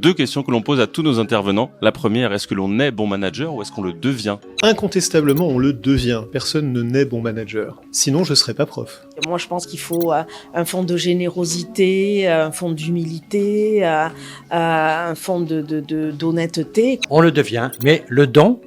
2 questions que l'on pose à tous nos intervenants. La première, est-ce que l'on est bon manager ou est-ce qu'on le devient ? Incontestablement, on le devient. Personne ne naît bon manager. Sinon, je serais pas prof. Moi, je pense qu'il faut un fond de générosité, un fond d'humilité, un fond d'honnêteté. On le devient, mais le don,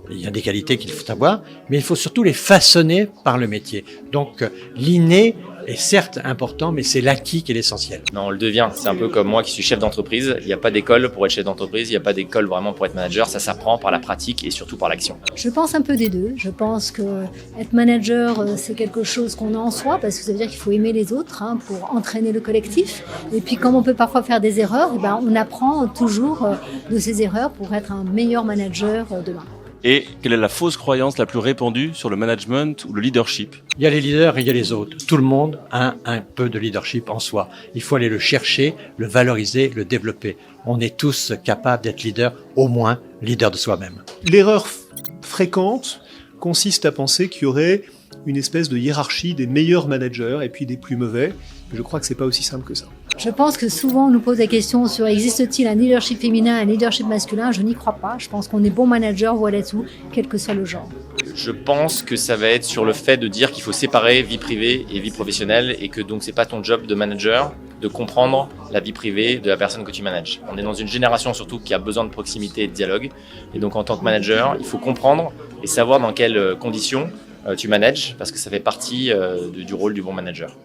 il y a des qualités qu'il faut avoir, mais il faut surtout les façonner par le métier. Donc l'inné est certes important, mais c'est l'acquis qui est l'essentiel. Non, on le devient. C'est un peu comme moi qui suis chef d'entreprise. Il n'y a pas d'école pour être chef d'entreprise, il n'y a pas d'école vraiment pour être manager. Ça s'apprend par la pratique et surtout par l'action. Je pense un peu des deux. Je pense que être manager, c'est quelque chose qu'on a en soi, parce que ça veut dire qu'il faut aimer les autres pour entraîner le collectif. Et puis comme on peut parfois faire des erreurs, on apprend toujours de ces erreurs pour être un meilleur manager demain. Et quelle est la fausse croyance la plus répandue sur le management ou le leadership ? Il y a les leaders et il y a les autres. Tout le monde a un peu de leadership en soi. Il faut aller le chercher, le valoriser, le développer. On est tous capables d'être leaders, au moins leaders de soi-même. L'erreur fréquente consiste à penser qu'il y aurait une espèce de hiérarchie des meilleurs managers et puis des plus mauvais. Je crois que c'est pas aussi simple que ça. Je pense que souvent on nous pose la question sur existe-t-il un leadership féminin, un leadership masculin ? Je n'y crois pas. Je pense qu'on est bon manager, voilà tout, quel que soit le genre. Je pense que ça va être sur le fait de dire qu'il faut séparer vie privée et vie professionnelle et que donc c'est pas ton job de manager de comprendre la vie privée de la personne que tu manages. On est dans une génération surtout qui a besoin de proximité et de dialogue. Et donc en tant que manager, il faut comprendre et savoir dans quelles conditions tu manages parce que ça fait partie du rôle du bon manager.